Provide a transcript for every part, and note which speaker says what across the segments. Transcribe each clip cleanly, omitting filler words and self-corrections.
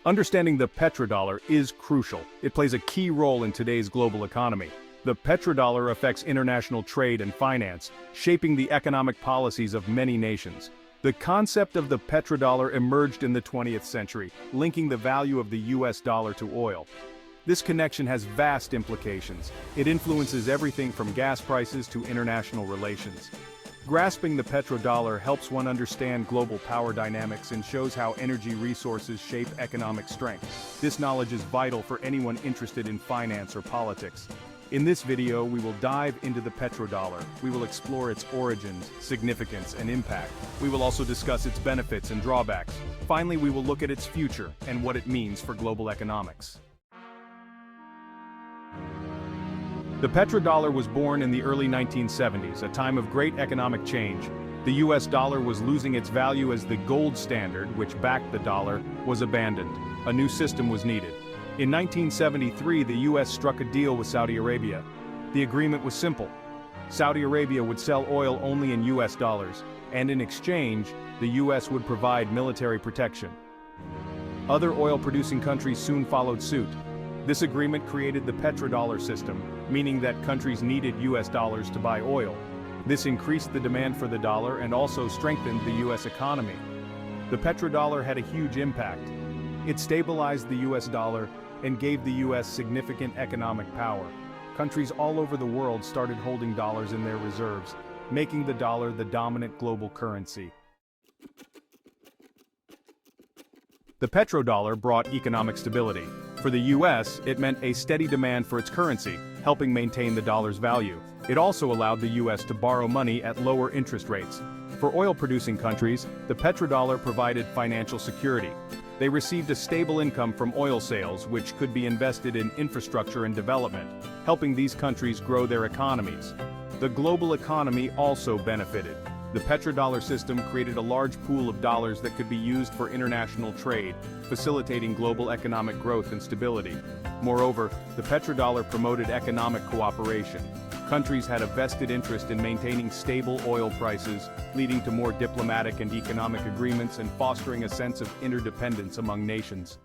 Speaker 1: Understanding the petrodollar is crucial. It plays a key role in today's global economy. The petrodollar affects international trade and finance, shaping the economic policies of many nations. The concept of the petrodollar emerged in the 20th century, linking the value of the US dollar to oil. This connection has vast implications. It influences everything from gas prices to international relations. Grasping the petrodollar helps one understand global power dynamics and shows how energy resources shape economic strength. This knowledge is vital for anyone interested in finance or politics. In this video, we will dive into the petrodollar. We will explore its origins, significance, and impact. We will also discuss its benefits and drawbacks. Finally, we will look at its future and what it means for global economics. The petrodollar was born in the early 1970s, a time of great economic change. The US dollar was losing its value as the gold standard, which backed the dollar, was abandoned. A new system was needed. In 1973, the US struck a deal with Saudi Arabia. The agreement was simple. Saudi Arabia would sell oil only in US dollars, and in exchange, the US would provide military protection. Other oil-producing countries soon followed suit. This agreement created the petrodollar system, meaning that countries needed US dollars to buy oil. This increased the demand for the dollar and also strengthened the US economy. The petrodollar had a huge impact. It stabilized the US dollar and gave the US significant economic power. Countries all over the world started holding dollars in their reserves, making the dollar the dominant global currency. The petrodollar brought economic stability. For the US, it meant a steady demand for its currency, helping maintain the dollar's value. It also allowed the US to borrow money at lower interest rates. For oil-producing countries, the petrodollar provided financial security. They received a stable income from oil sales, which could be invested in infrastructure and development, helping these countries grow their economies. The global economy also benefited. The petrodollar system created a large pool of dollars that could be used for international trade, facilitating global economic growth and stability. Moreover, the petrodollar promoted economic cooperation. Countries had a vested interest in maintaining stable oil prices, leading to more diplomatic and economic agreements and fostering a sense of interdependence among nations.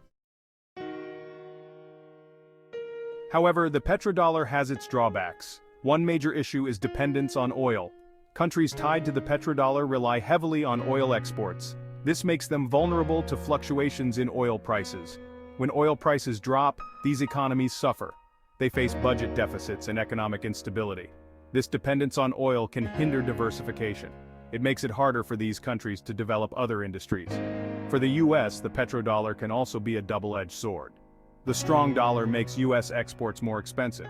Speaker 1: However, the petrodollar has its drawbacks. One major issue is dependence on oil. Countries tied to the petrodollar rely heavily on oil exports. This makes them vulnerable to fluctuations in oil prices. When oil prices drop, these economies suffer. They face budget deficits and economic instability. This dependence on oil can hinder diversification. It makes it harder for these countries to develop other industries. For the US, the petrodollar can also be a double-edged sword. The strong dollar makes US exports more expensive.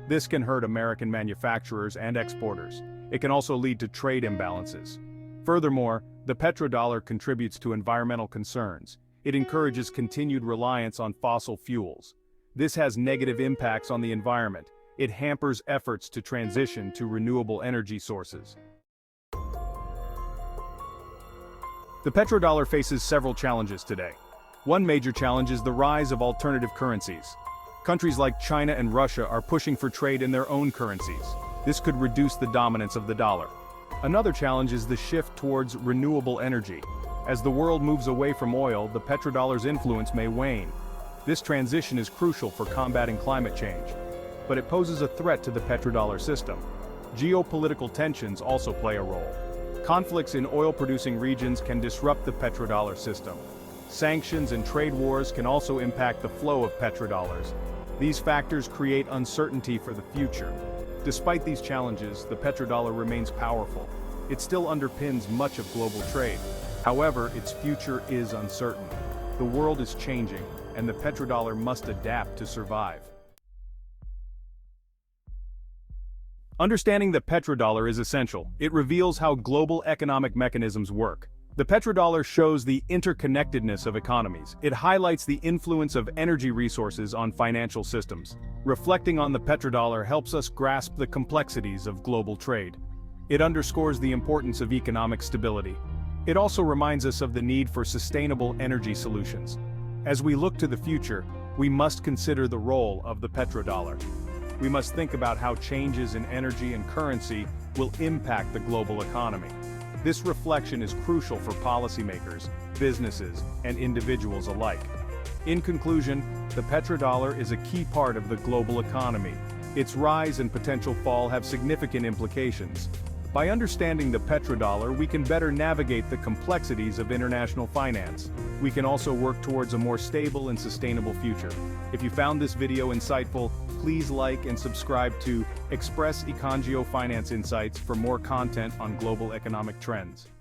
Speaker 1: This can hurt American manufacturers and exporters. It can also lead to trade imbalances. Furthermore, the petrodollar contributes to environmental concerns. It encourages continued reliance on fossil fuels. This has negative impacts on the environment. It hampers efforts to transition to renewable energy sources. The petrodollar faces several challenges today. One major challenge is the rise of alternative currencies. Countries like China and Russia are pushing for trade in their own currencies. This could reduce the dominance of the dollar. Another challenge is the shift towards renewable energy. As the world moves away from oil, the petrodollar's influence may wane. This transition is crucial for combating climate change, but it poses a threat to the petrodollar system. Geopolitical tensions also play a role. Conflicts in oil-producing regions can disrupt the petrodollar system. Sanctions and trade wars can also impact the flow of petrodollars. These factors create uncertainty for the future. Despite these challenges, the petrodollar remains powerful. It still underpins much of global trade. However, its future is uncertain. The world is changing, and the petrodollar must adapt to survive. Understanding the petrodollar is essential. It reveals how global economic mechanisms work. The petrodollar shows the interconnectedness of economies. It highlights the influence of energy resources on financial systems. Reflecting on the petrodollar helps us grasp the complexities of global trade. It underscores the importance of economic stability. It also reminds us of the need for sustainable energy solutions. As we look to the future, we must consider the role of the petrodollar. We must think about how changes in energy and currency will impact the global economy. This reflection is crucial for policymakers, businesses, and individuals alike. In conclusion, the petrodollar is a key part of the global economy. Its rise and potential fall have significant implications. By understanding the petrodollar, we can better navigate the complexities of international finance. We can also work towards a more stable and sustainable future. If you found this video insightful, please like and subscribe to Express Econgio Finance Insights for more content on global economic trends.